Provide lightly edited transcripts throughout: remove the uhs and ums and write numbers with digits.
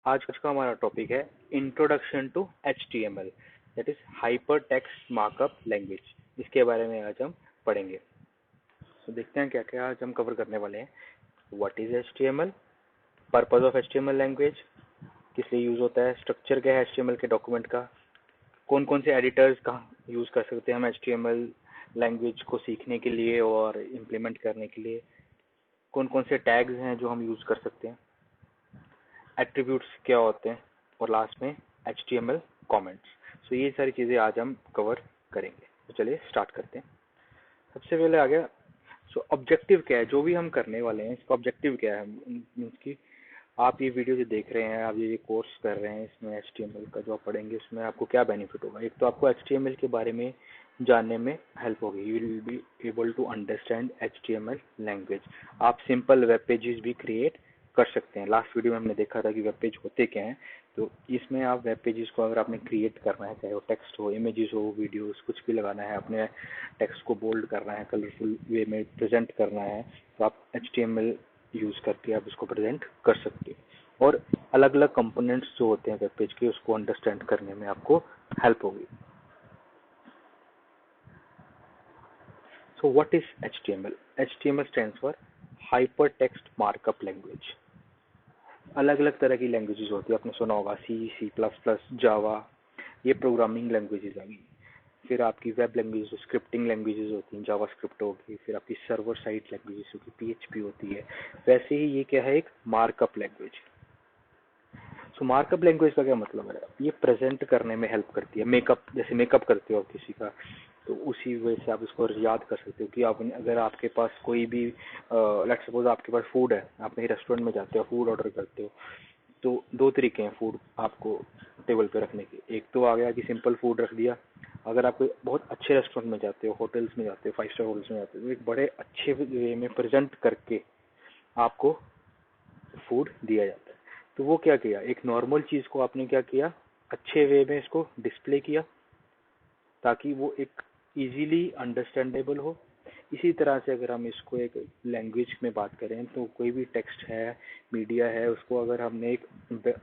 आज का हमारा टॉपिक है introduction to HTML, that is hypertext markup language. इसके बारे में आज हम पढ़ेंगे। तो देखते हैं क्या क्या आज हम कवर करने वाले हैं। What is HTML, purpose of HTML language, किस लिए यूज होता है, स्ट्रक्चर क्या है HTML के डॉक्यूमेंट का, कौन कौन से एडिटर्स का यूज कर सकते हैं हम HTML लैंग्वेज को सीखने के लिए और इम्प्लीमेंट करने के लिए, कौन कौन से टैग्स हैं जो हम यूज कर सकते हैं, एट्रीब्यूट्स क्या होते हैं, और लास्ट में HTML कमेंट्स। सो ये सारी चीज़ें आज हम कवर करेंगे। तो चलिए स्टार्ट करते हैं। सबसे पहले आ गया सो ऑब्जेक्टिव क्या है, जो भी हम करने वाले हैं इसका ऑब्जेक्टिव क्या है। मीन्स कि आप ये वीडियो जो देख रहे हैं, आप ये कोर्स कर रहे हैं, इसमें HTML का जो आप पढ़ेंगे उसमें आपको क्या बेनिफिट होगा। एक तो आपको HTML के बारे में जानने में हेल्प होगी, you will be able to understand HTML language. आप सिंपल वेब पेजेस भी क्रिएट कर सकते हैं। लास्ट वीडियो में हमने देखा था कि वेब पेज होते क्या हैं। तो इसमें आप वेब पेजेस को अगर आपने क्रिएट करना है, चाहे वो टेक्स्ट हो, इमेजेस हो, वीडियोस, कुछ भी लगाना है, अपने टेक्स्ट को बोल्ड करना है, कलरफुल वे में प्रेजेंट करना है, तो आप HTML यूज करके आप इसको प्रेजेंट कर सकते हो। और अलग अलग कंपोनेंट्स जो होते हैं वेब पेज के, उसको अंडरस्टैंड करने में आपको हेल्प होगी। So what is HTML? HTML stands for hyper text markup language. अलग अलग तरह की लैंग्वेजेस होती है, आपने सुना होगा C++, जावा, ये प्रोग्रामिंग लैंग्वेजेस आ गई। फिर आपकी वेब लैंग्वेज स्क्रिप्टिंग लैंग्वेजेस होती हैं, जावा स्क्रिप्ट होगी। फिर आपकी सर्वर साइड लैंग्वेजेस होगी, PHP होती है। वैसे ही ये क्या है, एक मार्कअप लैंग्वेज। सो मार्कअप लैंग्वेज का क्या मतलब है, ये प्रेजेंट करने में हेल्प करती है। मेकअप, जैसे मेकअप करते हो आप किसी का, तो उसी वजह से आप इसको याद कर सकते हो कि आप अगर आपके पास कोई भी लेट्स सपोज आपके पास फूड है, आप कहीं रेस्टोरेंट में जाते हो, फूड ऑर्डर करते हो, तो दो तरीके हैं फूड आपको टेबल पे रखने के। एक तो आ गया कि सिंपल फूड रख दिया। अगर आप कोई बहुत अच्छे रेस्टोरेंट में जाते हो, होटल्स में जाते हो, 5 स्टार होटल्स में जाते हो, तो एक बड़े अच्छे वे में प्रेजेंट करके आपको फूड दिया जाता है। तो वो क्या किया, एक नॉर्मल चीज को आपने क्या किया, अच्छे वे में इसको डिस्प्ले किया ताकि वो एक इजीली अंडरस्टैंडेबल हो। इसी तरह से अगर हम इसको एक लैंग्वेज में बात करें, तो कोई भी टेक्स्ट है, मीडिया है, उसको अगर हमने एक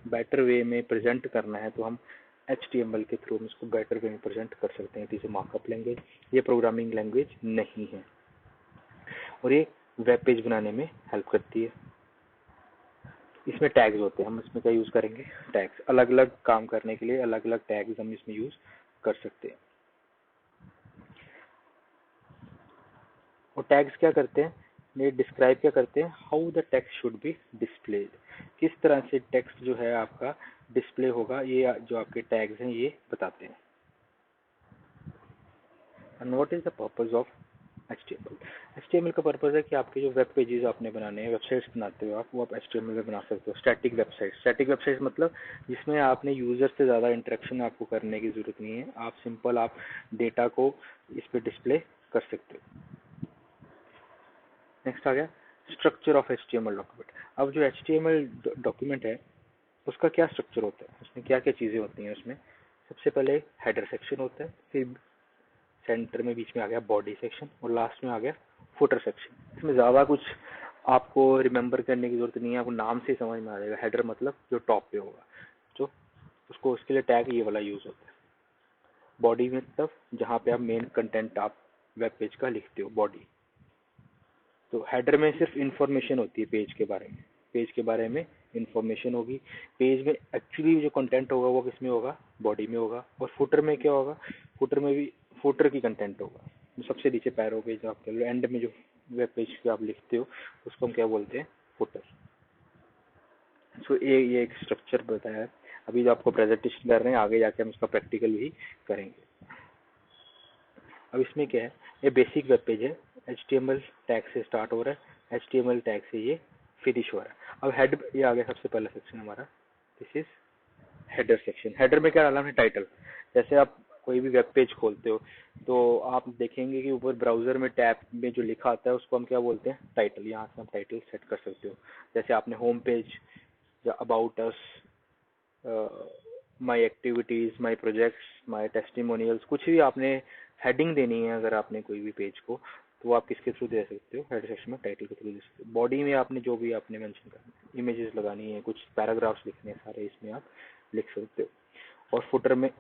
बेटर वे में प्रेजेंट करना है, तो हम HTML के थ्रू हम इसको बेटर वे में प्रेजेंट कर सकते हैं। इसे मार्कअप लैंग्वेज, ये प्रोग्रामिंग लैंग्वेज नहीं है, और ये वेब पेज बनाने में हेल्प करती है। इसमें टैग्स होते हैं, हम इसमें क्या यूज करेंगे, टैग्स। अलग अलग काम करने के लिए अलग अलग टैग्स हम इसमें यूज कर सकते हैं। और टैग्स क्या करते हैं, ये डिस्क्राइब क्या करते हैं, how the text should be displayed, किस तरह से टेक्स्ट जो है आपका डिस्प्ले होगा, ये जो आपके टैग्स हैं ये बताते हैं। And what is the purpose of HTML? HTML का पर्पस है कि आपके जो वेब पेजेस आपने बनाने हैं, वेबसाइट्स बनाते हो आप, वो आप HTML में बना सकते हो। स्टैटिक वेबसाइट, स्टैटिक वेबसाइट मतलब जिसमें आपने यूजर से ज़्यादा इंटरेक्शन आपको करने की ज़रूरत नहीं है। आप सिंपल आप डेटा को इस पर डिस्प्ले कर सकते हो। नेक्स्ट आ गया स्ट्रक्चर ऑफ HTML डॉक्यूमेंट। अब जो HTML डॉक्यूमेंट है उसका क्या स्ट्रक्चर होता है, उसमें क्या क्या चीज़ें होती हैं। उसमें सबसे पहले हेडर सेक्शन होता है, फिर सेंटर में बीच में आ गया बॉडी सेक्शन, और लास्ट में आ गया फुटर सेक्शन। इसमें ज़्यादा कुछ आपको रिमेंबर करने की जरूरत नहीं है, आपको नाम से समझ में आ जाएगा। हेडर मतलब जो टॉप पे होगा, जो उसको उसके लिए टैग ये वाला यूज होता है। बॉडी मतलब जहाँ पे आप मेन कंटेंट आप वेब पेज का लिखते हो, बॉडी। तो हेडर में सिर्फ इंफॉर्मेशन होती है पेज के बारे में, पेज के बारे में इंफॉर्मेशन होगी। पेज में एक्चुअली जो कंटेंट होगा वो किस में होगा, बॉडी में होगा। और फुटर में क्या होगा, फुटर में भी फुटर की कंटेंट होगा, जो सबसे नीचे पैरों पे जो आप एंड में जो वेब पेज पे आप लिखते हो उसको हम क्या बोलते हैं, फुटर। सो ये एक स्ट्रक्चर बताया है। अभी जो आपको प्रेजेंटेशन कर रहे हैं, आगे जाके हम इसका प्रैक्टिकल भी करेंगे। अब इसमें क्या है, ये बेसिक वेब पेज है, HTML टैग से स्टार्ट हो रहा है, HTML टैग से ये फिनिश हो रहा है। अब हेड, ये आ गया सबसे पहला सेक्शन हमारा, this is header section. Header में क्या डालना है, टाइटल। जैसे आप कोई भी वेब पेज खोलते हो तो आप देखेंगे कि ऊपर ब्राउजर में टैब में जो लिखा आता है उसको हम क्या बोलते हैं, टाइटल। यहाँ से हम टाइटल सेट कर सकते हो। जैसे आपने होम पेज या about us, my activities, my projects, my testimonials, कुछ भी आपने हेडिंग देनी है अगर आपने कोई भी पेज को, तो वो आप किसके थ्रू दे सकते हो, हेडर सेक्शन में टाइटल के थ्रू दे सकते हो। बॉडी में आपने जो भी आपने मेंशन करना है, इमेजेस लगानी है, कुछ पैराग्राफ्स लिखने हैं, सारे इसमें आप लिख सकते हो। और फुटर में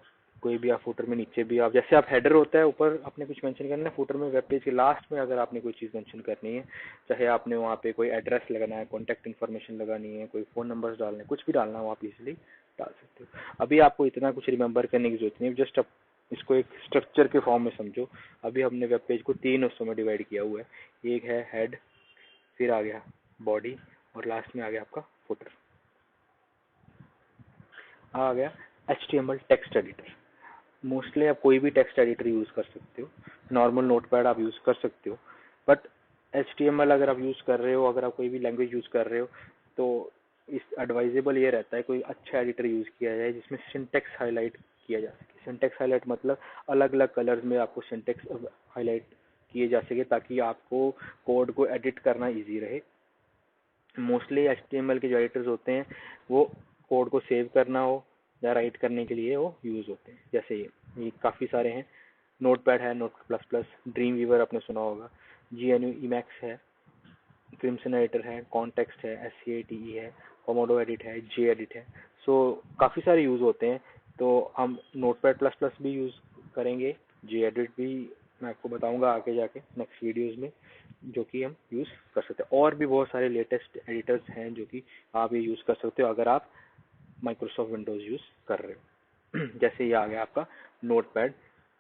कोई भी आप फुटर में नीचे भी आप, जैसे आप हेडर होता है ऊपर आपने कुछ मेंशन करना है, फुटर में वेब पेज के लास्ट में अगर आपने कोई चीज़ मेंशन करनी है, चाहे आपने वहाँ पे कोई एड्रेस लगाना है, कॉन्टैक्ट इन्फॉर्मेशन लगानी है, कोई फ़ोन नंबर्स डालने हैं, कुछ भी डालना हो आप इजीली डाल सकते हो। अभी आपको इतना कुछ रिमेंबर करने की जरूरत नहीं है, जस्ट आप इसको एक स्ट्रक्चर के फॉर्म में समझो। अभी हमने वेब पेज को 3 हिस्सों में डिवाइड किया हुआ है, एक है हेड, फिर आ गया बॉडी, और लास्ट में आ गया आपका फुटर। आ गया HTML टेक्स्ट एडिटर। मोस्टली आप कोई भी टेक्स्ट एडिटर यूज़ कर सकते हो, नॉर्मल नोटपैड आप यूज़ कर सकते हो, बट HTML अगर आप यूज़ कर रहे हो, अगर आप कोई भी लैंग्वेज यूज़ कर रहे हो, तो इस एडवाइजेबल ये रहता है कोई अच्छा एडिटर यूज़ किया जाए जिसमें सिंटेक्स हाईलाइट किया जा सके। सिंटेक्स हाईलाइट मतलब अलग अलग कलर्स में आपको सिंटेक्स हाईलाइट किए जा सके, ताकि आपको कोड को एडिट करना ईजी रहे। मोस्टली HTML के जो एडिटर्स होते हैं वो कोड को सेव करना हो या राइट करने के लिए वो यूज़ होते हैं। जैसे ये काफ़ी सारे हैं, नोटपैड है, Note plus plus, Dreamweaver आपने सुना होगा, GNU Emacs है, क्रिम्सन एडिटर है, कॉन्टेक्स्ट है, SCATE है, कोमोडो एडिट है, जे एडिट है। सो काफ़ी सारे यूज़ होते हैं। तो हम नोटपैड प्लस प्लस भी यूज़ करेंगे, जे एडिट भी मैं आपको बताऊंगा आगे जाके नेक्स्ट वीडियोस में, जो कि हम यूज़ कर सकते हैं। और भी बहुत सारे लेटेस्ट एडिटर्स हैं जो कि आप ये यूज़ कर सकते हो अगर आप माइक्रोसॉफ्ट विंडोज़ यूज़ कर रहे हो। जैसे ये आ गया आपका नोटपैड,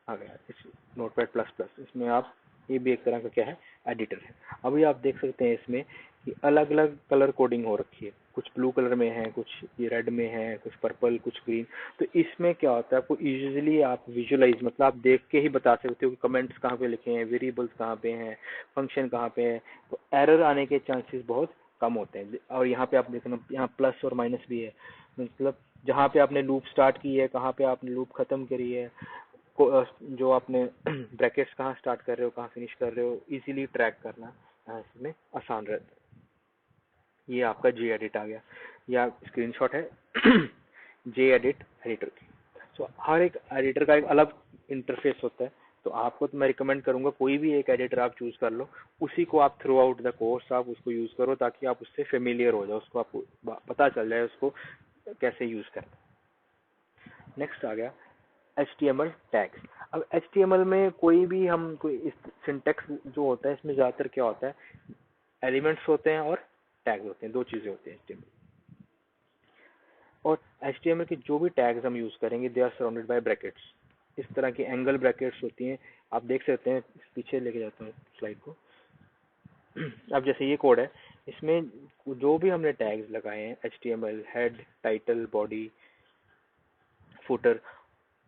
आ गया इस नोटपैड प्लस प्लस, इसमें आप, ये भी एक तरह का क्या है, एडिटर है। अभी आप देख सकते हैं इसमें कि अलग अलग कलर कोडिंग हो रखी है, कुछ ब्लू कलर में है, कुछ ये रेड में है, कुछ पर्पल, कुछ ग्रीन। तो इसमें क्या होता है, आपको यूजुअली आप विजुअलाइज मतलब आप देख के ही बता सकते हो कि कमेंट्स कहाँ पे लिखे हैं, वेरिएबल्स कहाँ पे हैं, फंक्शन कहाँ पे है। तो एरर आने के चांसेस बहुत कम होते हैं। और यहाँ पे आप देखना, यहाँ प्लस और माइनस भी है, मतलब जहाँ पे आपने लूप स्टार्ट की है, कहाँ पे आपने लूप खत्म करी है, जो आपने ब्रैकेट्स कहाँ स्टार्ट कर रहे हो, कहाँ फिनिश कर रहे हो, इजीली ट्रैक करना यहाँ इसमें आसान रहता है। ये आपका जे एडिट आ गया, या स्क्रीनशॉट है जे एडिट एडिटर की। सो हर एक एडिटर का एक अलग इंटरफेस होता है। तो आपको तो मैं रिकमेंड करूंगा कोई भी एक एडिटर आप चूज कर लो, उसी को आप थ्रू आउट द कोर्स आप उसको यूज करो, ताकि आप उससे फेमिलियर हो जाओ, उसको आपको पता चल जाए उसको कैसे यूज करना। नेक्स्ट आ गया HTML टैग्स। अब HTML में कोई भी हम कोई इस सिंटेक्स जो होता है, इसमें ज़्यादातर क्या होता है, एलिमेंट्स होते हैं और टैग्स होते हैं, दो चीज़ें होती हैं HTML। और HTML के जो भी टैग्स हम यूज़ करेंगे they are surrounded by brackets. इस तरह की एंगल ब्रैकेट्स होती हैं, आप देख सकते हैं, पीछे लेके जाता हूँ स्लाइड को। अब जैसे ये कोड है, इसमें जो भी हमने टैग्स लगाए हैं HTML, head, title, body, footer,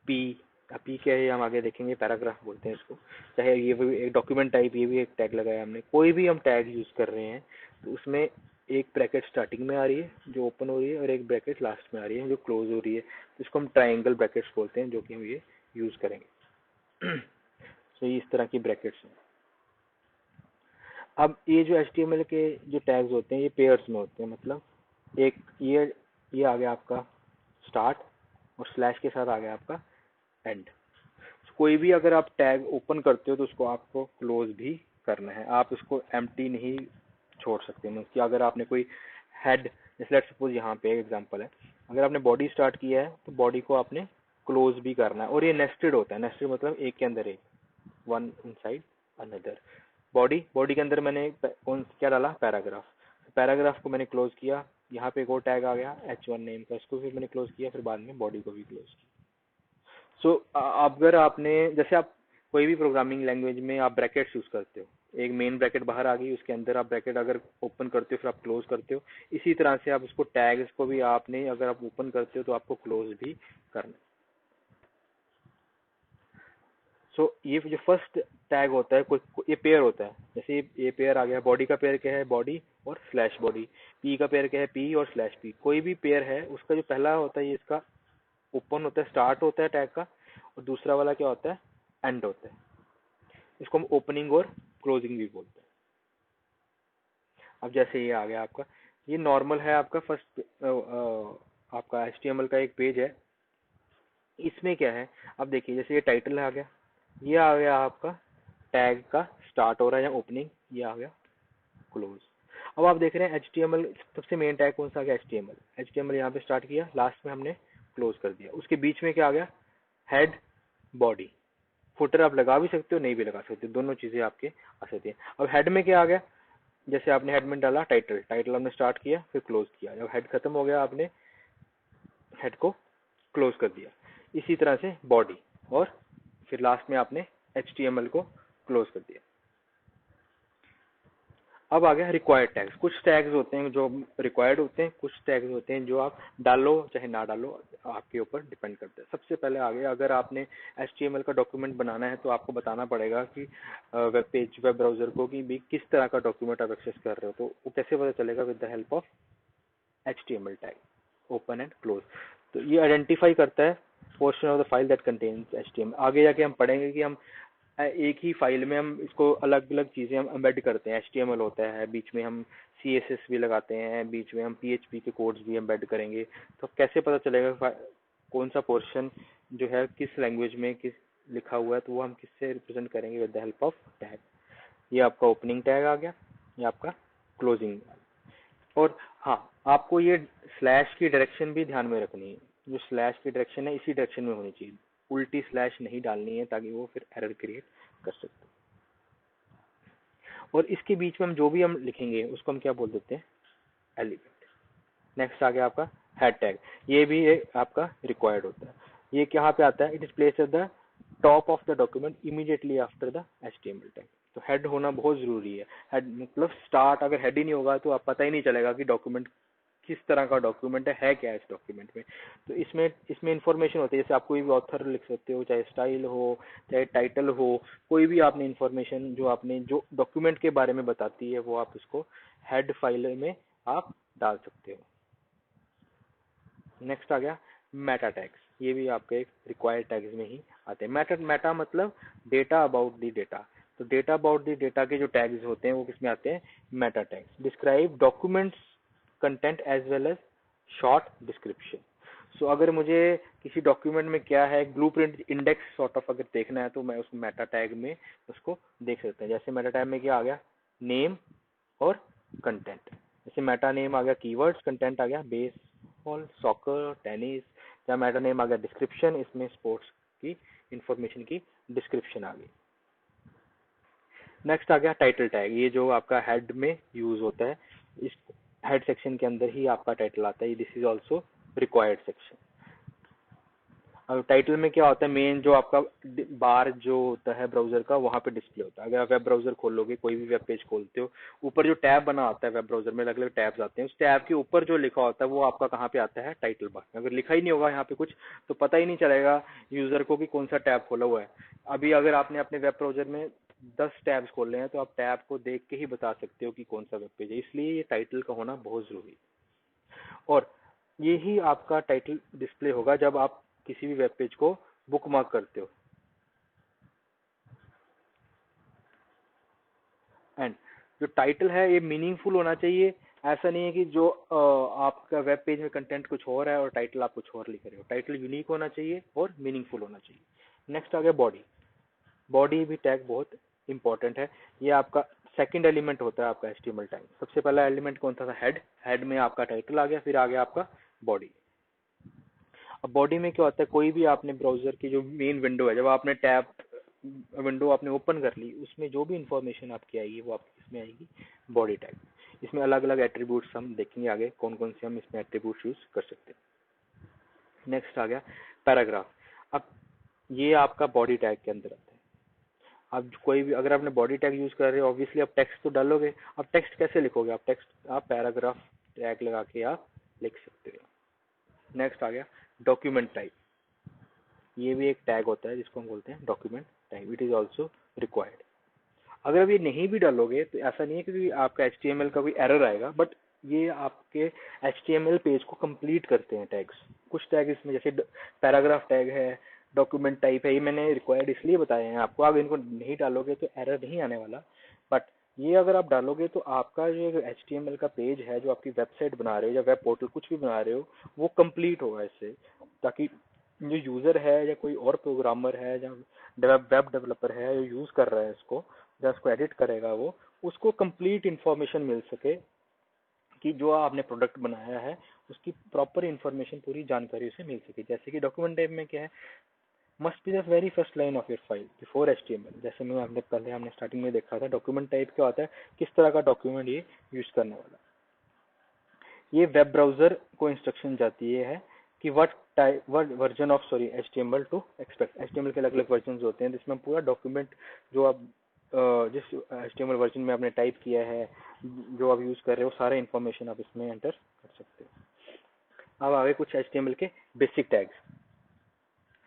P, P क्या है हम आगे देखेंगे, पैराग्राफ बोलते हैं इसको। चाहे ये भी एक डॉक्यूमेंट टाइप, ये भी एक टैग लगाया हमने, कोई भी हम टैग यूज कर रहे हैं तो उसमें एक ब्रैकेट स्टार्टिंग में आ रही है जो ओपन हो रही है, और एक ब्रैकेट लास्ट में आ रही है जो क्लोज हो रही है। तो इसको हम ट्राइंगल ब्रैकेट्स बोलते हैं, जो कि हम ये यूज करेंगे। तो ये इस तरह की ब्रैकेट्स हैं। अब ये जो HTML के जो टैग्स होते हैं ये पेयर्स में होते हैं, मतलब एक ये आ गया आपका स्टार्ट, और स्लैश के साथ आ गया आपका एंड। कोई भी अगर आप टैग ओपन करते हो तो उसको आपको क्लोज भी करना है, आप उसको एम्प्टी नहीं छोड़ सकते। मीन्स कि अगर आपने कोई हेड, जैसे लेट्स सपोज यहाँ पे एक एग्जांपल है, अगर आपने बॉडी स्टार्ट किया है तो बॉडी को आपने क्लोज भी करना है। और ये नेस्टेड होता है, नेस्टेड मतलब एक के अंदर एक, वन इनसाइड अनदर। बॉडी के अंदर मैंने कौन क्या डाला, पैराग्राफ, पैराग्राफ को मैंने क्लोज किया, यहाँ पे एक और टैग आ गया H1 नेम का, इसको फिर मैंने क्लोज किया, फिर बाद में बॉडी को भी क्लोज किया। सो अगर आपने, जैसे आप कोई भी प्रोग्रामिंग लैंग्वेज में आप ब्रैकेट्स यूज करते हो, एक मेन ब्रैकेट बाहर आ गई, उसके अंदर आप ब्रैकेट अगर ओपन करते हो फिर आप क्लोज करते हो, इसी तरह से आप उसको टैग्स को भी आपने अगर आप ओपन करते हो तो आपको क्लोज भी करना है। सो ये जो फर्स्ट टैग होता है, ये पेयर होता है, जैसे ये पेयर आ गया, बॉडी का पेयर क्या है, बॉडी और स्लैश बॉडी, पी का पेयर क्या है, पी और स्लैश पी। कोई भी पेयर है उसका जो पहला होता है ये इसका ओपन होता है, स्टार्ट होता है टैग का, और दूसरा वाला क्या होता है, एंड होता है। इसको हम ओपनिंग और क्लोजिंग भी बोलते हैं। अब जैसे ये आ गया आपका, ये नॉर्मल है आपका फर्स्ट आपका HTML का एक पेज है। इसमें क्या है, अब देखिए जैसे ये टाइटल आ गया, ये आ गया आपका टैग का स्टार्ट हो रहा है या ओपनिंग, ये आ गया क्लोज। अब आप देख रहे हैं HTML सबसे मेन टैग कौन सा आ गया, HTML यहाँ पे स्टार्ट किया, लास्ट में हमने क्लोज कर दिया। उसके बीच में क्या आ गया, हेड, बॉडी। फुटर आप लगा भी सकते हो, नहीं भी लगा सकते, दोनों चीजें आपके आ सकती है। अब हेड में क्या आ गया, जैसे आपने हेड में डाला टाइटल हमने स्टार्ट किया फिर क्लोज किया, जब हेड खत्म हो गया आपने हेड को क्लोज कर दिया। इसी तरह से बॉडी, और फिर लास्ट में आपने HTML को क्लोज कर दिया। अब आ गया रिक्वायर्ड टैग्स। कुछ टैग्स होते हैं जो रिक्वायर्ड होते हैं, कुछ टैग्स होते हैं जो आप डालो चाहे ना डालो, आपके ऊपर डिपेंड करते हैं। सबसे पहले आ गया, अगर आपने HTML का डॉक्यूमेंट बनाना है तो आपको बताना पड़ेगा कि वेब ब्राउजर को कि भी किस तरह का डॉक्यूमेंट आप एक्सेस कर रहे हो। तो वो कैसे पता चलेगा, with the help of HTML tag open and close. तो ये आइडेंटिफाई करता है portion of the file that contains HTML। आगे जाके हम पढ़ेंगे कि हम एक ही फाइल में हम इसको अलग अलग चीजें हम एम्बेड करते हैं। HTML होता है, बीच में हम CSS भी लगाते हैं, बीच में हम PHP के कोड्स भी एम्बेड करेंगे। तो कैसे पता चलेगा कौन सा पोर्शन जो है किस लैंग्वेज में किस लिखा हुआ है, तो वो हम किससे रिप्रेजेंट करेंगे, with the help of tag. ये आपका ओपनिंग टैग आ गया, ये आपका क्लोजिंग। और हाँ, आपको ये स्लैश की डायरेक्शन भी ध्यान में रखनी है। जो स्लैश की डायरेक्शन है इसी डायरेक्शन में होनी चाहिए, उल्टी स्लैश नहीं डालनी है, ताकि वो फिर एरर क्रिएट कर सकते हैं। और इसके बीच में हम जो भी हम लिखेंगे उसको हम क्या बोल देते हैं, एलिमेंट। नेक्स्ट आ गया आपका हेड टैग। ये भी आपका रिक्वायर्ड होता है। ये कहाँ पे आता है, it is placed at the top of the document immediately after the HTML tag. तो हेड होना बहुत जरूरी है। हेड मतलब स्टार्ट, अगर हेड ही नहीं होगा तो आप पता ही नहीं चलेगा कि डॉक्यूमेंट किस तरह का डॉक्यूमेंट है क्या इस डॉक्यूमेंट में। तो इसमें इंफॉर्मेशन होती है, जैसे आप कोई भी ऑथर लिख सकते हो, चाहे स्टाइल हो चाहे टाइटल हो, कोई भी आपने इंफॉर्मेशन जो आपने जो डॉक्यूमेंट के बारे में बताती है वो आप इसको हेड फाइल में आप डाल सकते हो। नेक्स्ट आ गया मेटा टैग्स। ये भी आपके एक रिक्वायर्ड टैग्स में ही आते हैं। मेटा मतलब डेटा अबाउट द डेटा। तो डेटा अबाउट द डेटा के जो टैग्स होते हैं वो किसमें आते हैं, meta tags. Describe documents content as well as short description. So अगर मुझे किसी डॉक्यूमेंट में क्या है, ब्लूप्रिंट इंडेक्स सॉर्ट ऑफ अगर देखना है तो मैं उस मेटा टैग में उसको देख सकते हैं। जैसे मेटा टैग में क्या आ गया, नेम और कंटेंट। जैसे मेटा नेम आ गया कीवर्ड्स, कंटेंट आ गया बेसबॉल, सॉकर, टेनिस। या मेटा नेम आ गया डिस्क्रिप्शन, इसमें स्पोर्ट्स की इंफॉर्मेशन की डिस्क्रिप्शन आ गई। नेक्स्ट आ गया टाइटल टैग। ये जो आपका हेड में यूज होता है, इस हेड सेक्शन के अंदर ही आपका टाइटल आता है। This is also required section. अब टाइटल में क्या होता है, मेन जो आपका बार जो होता है ब्राउजर का, वहां पे डिस्प्ले होता है। अगर आप वेब ब्राउजर खोलोगे, कोई भी वेब पेज खोलते हो, ऊपर जो टैब बना होता है वेब ब्राउजर में, अलग अलग टैब्स आते हैं, उस टैब के ऊपर जो लिखा होता है वो आपका कहाँ पे आता है, टाइटल बार में। अगर लिखा ही नहीं होगा यहाँ पे कुछ, तो पता ही नहीं चलेगा यूजर को कि कौन सा टैब खोला हुआ है। अभी अगर आपने अपने वेब ब्राउजर में 10 टैब्स खोल रहे हैं तो आप टैब को देख के ही बता सकते हो कि कौन सा वेब पेज है। इसलिए ये टाइटल का होना बहुत जरूरी है। और ये ही आपका टाइटल डिस्प्ले होगा जब आप किसी भी वेब पेज को बुकमार्क करते हो। एंड जो टाइटल है ये मीनिंगफुल होना चाहिए। ऐसा नहीं है कि जो आपका वेब पेज में कंटेंट कुछ और है और टाइटल आप कुछ और लिख रहे हो। टाइटल यूनिक होना चाहिए और मीनिंगफुल होना चाहिए। नेक्स्ट आ गया बॉडी। बॉडी भी टैग बहुत इंपॉर्टेंट है। ये आपका सेकंड एलिमेंट होता है आपका HTML टैग। सबसे पहला एलिमेंट कौन सा था, हेड। हेड में आपका टाइटल आ गया, फिर आ गया आपका बॉडी। अब बॉडी में क्या होता है, कोई भी आपने ब्राउजर की जो मेन विंडो है, जब आपने टैब विंडो आपने ओपन कर ली, उसमें जो भी इंफॉर्मेशन आपकी आएगी वो आपकी इसमें आएगी बॉडी टैग। इसमें अलग अलग एट्रीब्यूट्स हम देखेंगे आगे, कौन कौन से हम इसमें एट्रीब्यूट्स यूज कर सकते हैं। नेक्स्ट आ गया पैराग्राफ। अब ये आपका बॉडी टैग के अंदर आता है। अब कोई भी अगर आपने बॉडी टैग यूज कर रहे हो, ऑब्वियसली आप टेक्स्ट तो डालोगे। अब टेक्स्ट कैसे लिखोगे, आप टेक्स्ट आप पैराग्राफ टैग लगा के आप लिख सकते हो। नेक्स्ट आ गया डॉक्यूमेंट टाइप। ये भी एक टैग होता है जिसको हम बोलते हैं document type. It is also required. अगर आप ये नहीं भी डालोगे तो ऐसा नहीं है कि आपका HTML का कोई एरर आएगा, बट ये आपके HTML पेज को कंप्लीट करते हैं टैग्स। कुछ टैग इसमें जैसे पैराग्राफ टैग है, डॉक्यूमेंट टाइप है, ये मैंने रिक्वायर्ड इसलिए बताए हैं आपको। अगर इनको नहीं डालोगे तो एरर नहीं आने वाला, बट ये अगर आप डालोगे तो आपका जो HTML का पेज है, जो आपकी वेबसाइट बना रहे हो या वेब पोर्टल कुछ भी बना रहे हो, वो कंप्लीट होगा इससे। ताकि जो यूजर है या कोई और प्रोग्रामर है या वेब डेवलपर है जो यूज कर रहा है इसको या उसको एडिट करेगा, वो उसको कंप्लीट इंफॉर्मेशन मिल सके कि जो आपने प्रोडक्ट बनाया है उसकी प्रॉपर इंफॉर्मेशन, पूरी जानकारी उसे मिल सके। जैसे कि डॉक्यूमेंट टाइप में क्या है, must be the very first line of your file before HTML. जैसे मैं आपने पहले हमने स्टार्टिंग में देखा था डॉक्यूमेंट टाइप क्या होता है, किस तरह का डॉक्यूमेंट ये यूज करने वाला। ये वेब ब्राउजर को इंस्ट्रक्शन जाती है कि what version of HTML to expect. HTML के अलग अलग वर्जन होते हैं जिसमें पूरा डॉक्यूमेंट जो आप जिस एचटीएमएल वर्जन में आपने टाइप किया है, जो आप यूज कर रहे हो, सारा इन्फॉर्मेशन आप इसमें एंटर कर सकते हो। अब आगे कुछ एचटीएमएल के बेसिक टैग्स।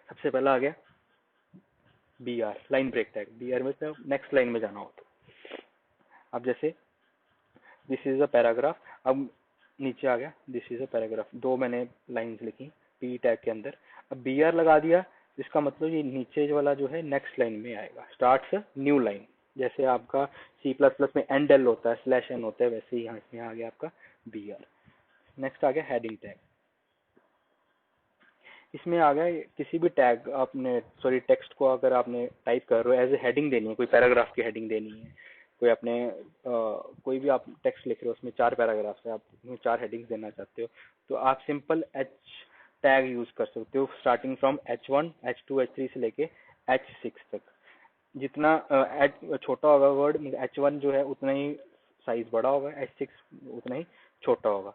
सबसे पहला आ गया B R, line break tag. B R में नेक्स्ट लाइन में जाना हो तो अब जैसे दिस इज अ पैराग्राफ, अब नीचे आ गया दिस इज अ पैराग्राफ, दो मैंने लाइंस लिखी पी टैग के अंदर। अब बी आर लगा दिया, इसका मतलब ये नीचे वाला जो है नेक्स्ट लाइन में आएगा, स्टार्ट्स न्यू लाइन। जैसे आपका सी प्लस प्लस में एंड एल होता है, स्लैश एन होता है, वैसे ही यहाँ इसमें आ गया आपका बी आर। नेक्स्ट आ गया हेडिंग टैग। इसमें आ गया किसी भी टैग आपने टेक्स्ट को अगर आपने टाइप कर रहे हो एज ए हेडिंग देनी है, कोई पैराग्राफ की हेडिंग देनी है, कोई अपने कोई भी आप टेक्स्ट लिख रहे हो उसमें 4 पैराग्राफ है, आप उसमें 4 हेडिंग्स देना चाहते हो, तो आप सिंपल एच टैग यूज कर सकते हो starting from H1 H2 H3 से लेके H6 तक। जितना छोटा होगा वर्ड H1 जो है उतना ही साइज बड़ा होगा, H6 उतना ही छोटा होगा।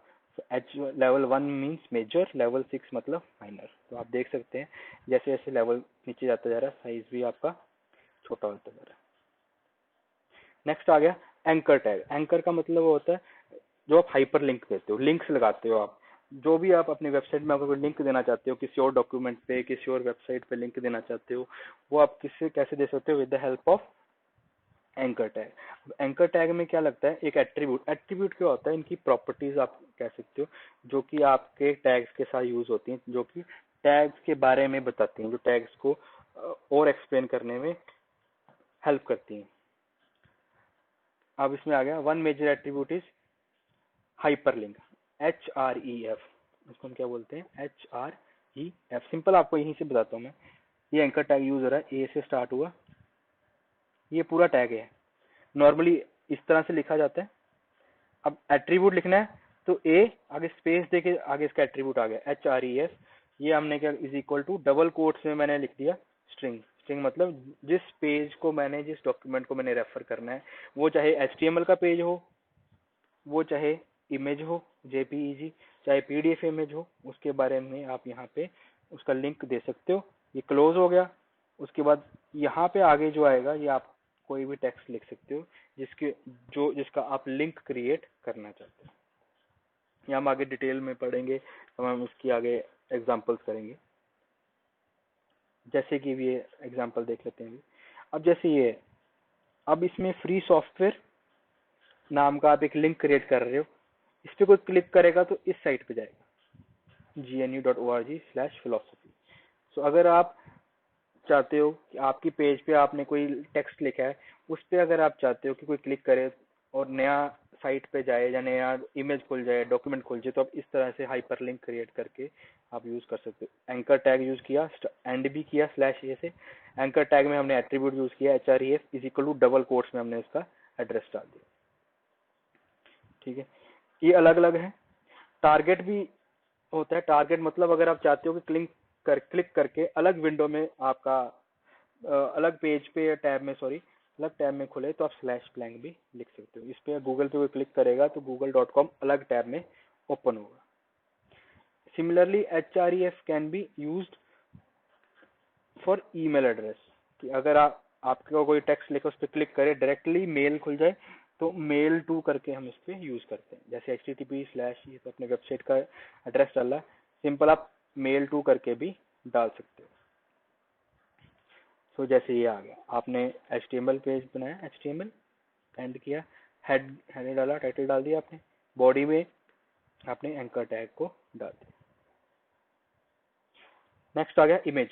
H level 1 means major, level 6 मतलब माइनर। तो आप देख सकते हैं जैसे जैसे लेवल नीचे जाता जा रहा है साइज भी आपका छोटा होता जा रहा है। नेक्स्ट आ गया एंकर टैग। एंकर का मतलब होता है जो आप हाइपर लिंक देते हो, लिंक्स लगाते हो आप, जो भी आप अपनी वेबसाइट में अगर कोई लिंक देना चाहते हो, किसी और डॉक्यूमेंट पे, किसी और वेबसाइट पे लिंक देना चाहते हो, वो आप किससे कैसे दे सकते हो, with the help of anchor tag. Anchor tag में क्या लगता है, एक एट्रीब्यूट। एट्रीब्यूट क्या होता है, इनकी प्रॉपर्टीज आप कह सकते हो जो कि आपके टैग्स के साथ यूज होती हैं, जो कि टैग्स के बारे में बताती हैं, जो टैग्स को और एक्सप्लेन करने में हेल्प करती हैं। अब इसमें आ गया one major attribute is hyperlink, HREF। इसको हम क्या बोलते हैं, HREF। सिंपल आपको यहीं से बताता हूँ मैं। ये एंकर टैग यूज हो रहा है, ए से स्टार्ट हुआ, ये पूरा टैग है। नॉर्मली इस तरह से लिखा जाता है। अब एट्रीब्यूट लिखना है तो ए आगे स्पेस देके आगे इसका एट्रीब्यूट आ गया HREF। ये हमने क्या is equal to double quotes में मैंने लिख दिया स्ट्रिंग। स्ट्रिंग मतलब जिस पेज को मैंने, जिस डॉक्यूमेंट को मैंने रेफर करना है, वो चाहे HTML का पेज हो, वो चाहे इमेज हो JPEG, चाहे PDF इमेज हो, उसके बारे में आप यहाँ पे उसका लिंक दे सकते हो। ये क्लोज हो गया। उसके बाद यहाँ पे आगे जो आएगा, ये आप कोई भी टेक्स्ट लिख सकते हो जिसका आप लिंक क्रिएट करना चाहते हो। ये हम आगे डिटेल में पढ़ेंगे, तो हम उसकी आगे एग्जांपल्स करेंगे। जैसे कि ये एग्जांपल देख लेते हैं। अब जैसे ये, अब इसमें फ्री सॉफ्टवेयर नाम का आप एक लिंक क्रिएट कर रहे हो, इस पे कोई क्लिक करेगा तो इस साइट पे जाएगा gnu.org/philosophy। सो अगर आप चाहते हो कि आपकी पेज पे आपने कोई टेक्स्ट लिखा है, उस पे अगर आप चाहते हो कि कोई क्लिक करे और नया साइट पे जाए या नया इमेज खुल जाए, डॉक्यूमेंट खुल जाए, तो आप इस तरह से हाइपर लिंक क्रिएट करके आप यूज कर सकते हो। एंकर टैग यूज किया, एंड भी किया /a से। एंकर टैग में हमने एट्रीब्यूट यूज किया HREF is equal to double quotes में हमने इसका एड्रेस डाल दिया। ठीक है, ये अलग अलग है। टारगेट भी होता है। टारगेट मतलब अगर आप चाहते हो कि क्लिक करके अलग विंडो में आपका अलग पेज पे या टैब में अलग टैब में खुले, तो आप /blank भी लिख सकते हो। इस पे गूगल पे कोई क्लिक करेगा तो google.com अलग टैब में ओपन होगा। Similarly HREF can be used for email address, कि अगर आपको कोई टेक्स्ट लिखो, उस पर क्लिक करे, डायरेक्टली मेल खुल जाए, तो मेल टू करके हम इस पे यूज करते हैं। जैसे HTTP/ ये तो अपने वेबसाइट का एड्रेस डाला, सिंपल आप मेल टू करके भी डाल सकते हो। जैसे ये आ गया, आपने HTML पेज बनाया, HTML एंड किया, हेड डाला, टाइटल डाल दिया आपने, बॉडी में आपने एंकर टैग को डाल दिया। नेक्स्ट आ गया इमेज।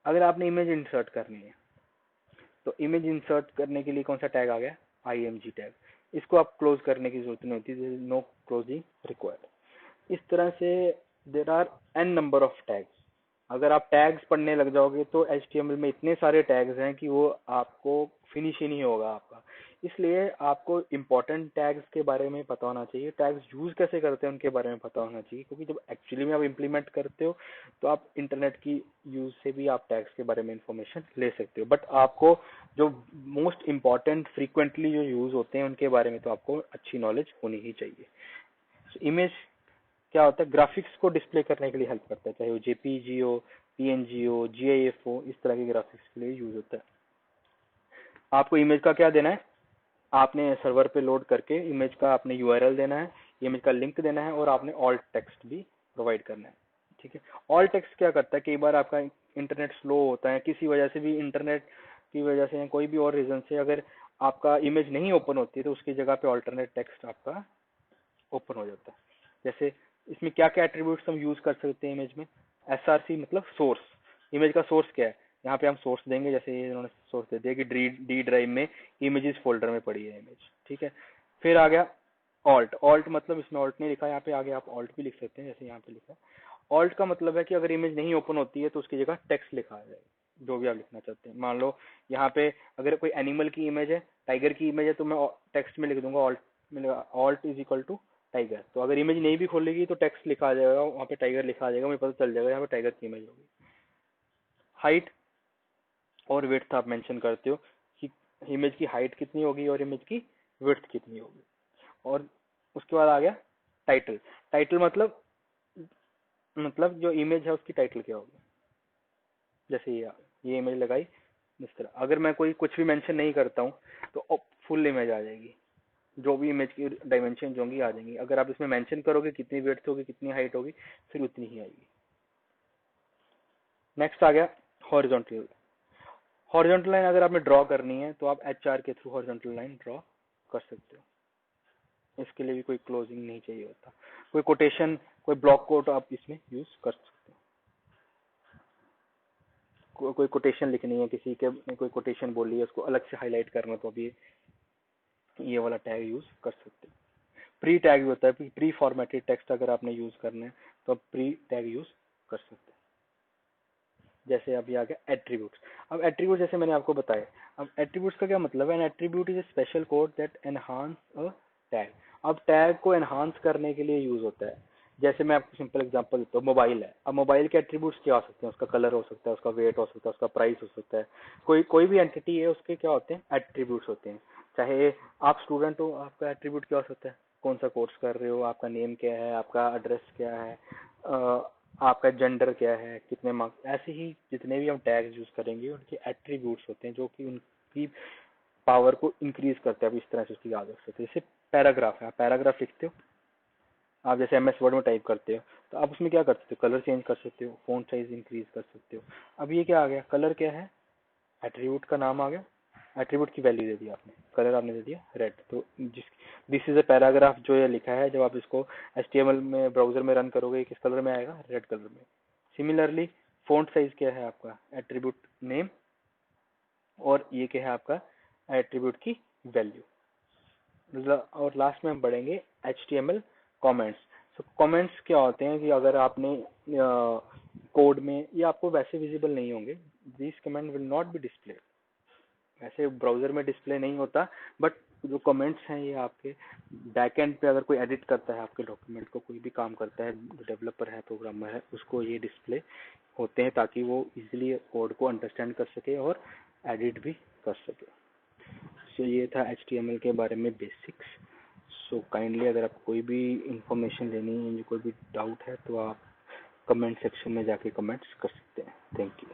अगर आपने इमेज इंसर्ट करनी है, तो इमेज इंसर्ट करने के लिए कौन सा टैग आ गया, IMG टैग। इसको आप क्लोज करने की जरूरत नहीं होती, नो क्लोजिंग रिक्वायर्ड। इस तरह से there are n number of tags. अगर आप टैग्स पढ़ने लग जाओगे तो HTML में इतने सारे टैग्स हैं कि वो आपको फिनिश ही नहीं होगा आपका। इसलिए आपको इम्पोर्टेंट टैग्स के बारे में पता होना चाहिए, टैग्स यूज कैसे करते हैं उनके बारे में पता होना चाहिए, क्योंकि जब एक्चुअली में आप इम्प्लीमेंट करते हो तो आप इंटरनेट की यूज से भी आप टैग्स के बारे में इंफॉर्मेशन ले सकते हो, बट आपको जो मोस्ट इम्पॉर्टेंट फ्रीक्वेंटली जो यूज होते हैं उनके बारे में तो आपको अच्छी नॉलेज होनी ही चाहिए। इमेज क्या होता है, ग्राफिक्स को डिस्प्ले करने के लिए हेल्प करता है, चाहे वो जेपीजी हो, पीएनजी हो, जीआईएफ हो, इस तरह के ग्राफिक्स के लिए यूज होता है। आपको इमेज का क्या देना है, आपने सर्वर पे लोड करके इमेज का आपने यूआरएल देना है, इमेज का लिंक देना है, और आपने ऑल्ट टेक्स्ट भी प्रोवाइड करना है। ठीक है, ऑल्ट टेक्स्ट क्या करता है, कई बार आपका इंटरनेट स्लो होता है, किसी वजह से भी इंटरनेट की वजह से या कोई भी और रीजन से अगर आपका इमेज नहीं ओपन होती है तो उसकी जगह पे ऑल्टरनेट टेक्स्ट आपका ओपन हो जाता है। जैसे इसमें क्या क्या एट्रीब्यूट्स हम यूज कर सकते हैं इमेज में, एसआरसी मतलब सोर्स, इमेज का सोर्स क्या है, यहाँ पे हम सोर्स देंगे, जैसे इन्होंने सोर्स दे दिया कि डी ड्राइव में इमेजेस फोल्डर में पड़ी है इमेज। ठीक है, फिर आ गया ऑल्ट, ऑल्ट मतलब इसमें ऑल्ट नहीं लिखा है, यहाँ पे आगे आप ऑल्ट भी लिख सकते हैं, जैसे यहाँ पे लिखा है। ऑल्ट का मतलब है कि अगर इमेज नहीं ओपन होती है तो उसकी जगह टेक्स्ट लिखा है, जो भी आप लिखना चाहते हैं। मान लो यहाँ पे अगर कोई एनिमल की इमेज है, टाइगर की इमेज है, तो मैं टेक्स्ट में लिख दूंगा ऑल्ट में, alt is equal to tiger. तो अगर इमेज नहीं भी खोलेगी तो टेक्स्ट लिखा आ जाएगा, वहाँ पे टाइगर लिखा आ जाएगा, मुझे पता चल जाएगा यहाँ पे टाइगर की इमेज होगी। हाइट और विड्थ आप मेंशन करते हो कि इमेज की हाइट कितनी होगी और इमेज की विड्थ कितनी होगी। और उसके बाद आ गया टाइटल, टाइटल मतलब जो इमेज है उसकी टाइटल क्या होगी। जैसे ये इमेज लगाई इस तरह, अगर मैं कोई कुछ भी मेंशन नहीं करता हूँ तो फुल इमेज आ जाएगी, जो भी इमेज की डायमेंशन होंगी आ जाएंगी। अगर आप इसमें मेंशन करोगे कितनी विड्थ होगी कितनी हाइट होगी, फिर उतनी ही आएगी। नेक्स्ट आ गया हॉरिजॉन्टल, हॉरिजॉन्टल लाइन अगर आपने ड्रॉ करनी है तो आप HR के थ्रू हॉरिजॉन्टल लाइन ड्रॉ कर सकते हो। इसके लिए भी कोई क्लोजिंग नहीं चाहिए होता, कोई कोटेशन, कोई ब्लॉक कोट आप इसमें यूज कर सकते हो। कोई कोटेशन लिखनी है, किसी के ने कोई कोटेशन बोली है उसको अलग से हाईलाइट करना, तो अभी ये वाला टैग यूज कर सकते हो। प्री टैग भी होता है, प्री फॉर्मेटेड टेक्स्ट अगर आपने यूज करना है तो आप प्री टैग यूज कर सकते हैं। जैसे अभी आ गया एट्रीब्यूट्स। अब एट्रीब्यूट जैसे मैंने आपको बताया, अब एट्रीब्यूट्स का क्या मतलब है, N attribute is a special code that enhance a tag. अब टैग को एनहांस करने के लिए यूज होता है। जैसे मैं आपको सिंपल एग्जांपल देता हूँ, मोबाइल है, अब मोबाइल के एट्रीब्यूट्स क्या हो सकते हैं, उसका कलर हो सकता है, उसका वेट हो सकता है, उसका प्राइस हो सकता है, कोई कोई भी एंटिटी है उसके क्या होते हैं, एट्रीब्यूट्स होते हैं। चाहे आप स्टूडेंट हो, आपका एट्रीब्यूट क्या हो सकता है, कौन सा कोर्स कर रहे हो, आपका नेम क्या है, आपका एड्रेस क्या है, आपका जेंडर क्या है, कितने मार्क्स, ऐसे ही जितने भी हम टैग्स यूज करेंगे उनके एट्रीब्यूट्स होते हैं जो कि उनकी पावर को इंक्रीज करते हैं। अब इस तरह से उसकी याद रख सकते हैं। जैसे पैराग्राफ है, आप पैराग्राफ लिखते हो, आप जैसे MS वर्ड में टाइप करते हो तो आप उसमें क्या कर सकते हो, कलर चेंज कर सकते हो, फॉन्ट साइज इंक्रीज कर सकते हो। अब ये क्या आ गया, कलर क्या है, एट्रीब्यूट का नाम आ गया, एट्रीब्यूट की वैल्यू दे दी आपने, कलर आपने दे दिया रेड। तो जिस दिस इज अ पैराग्राफ, जो ये लिखा है जब आप इसको HTML में ब्राउजर में रन करोगे किस कलर में आएगा, रेड कलर में। सिमिलरली फॉन्ट साइज क्या है आपका, एट्रीब्यूट नेम, और ये क्या है आपका एट्रीब्यूट की वैल्यू। और लास्ट में हम बढ़ेंगे HTML कमेंट्स। तो कमेंट्स क्या होते हैं कि अगर आपने कोड में, ये आपको वैसे विजिबल नहीं होंगे, this comment will not be display, ऐसे ब्राउजर में डिस्प्ले नहीं होता, बट जो कमेंट्स हैं ये आपके बैकएंड पे अगर कोई एडिट करता है आपके डॉक्यूमेंट को, कोई भी काम करता है, जो डेवलपर है, प्रोग्रामर है, उसको ये डिस्प्ले होते हैं ताकि वो इजीली कोड को अंडरस्टैंड कर सके और एडिट भी कर सके। सो ये था HTML के बारे में बेसिक्स। सो काइंडली अगर आपको कोई भी इंफॉर्मेशन लेनी है, कोई भी डाउट है तो आप कमेंट सेक्शन में जाके कमेंट्स कर सकते हैं। Thank you.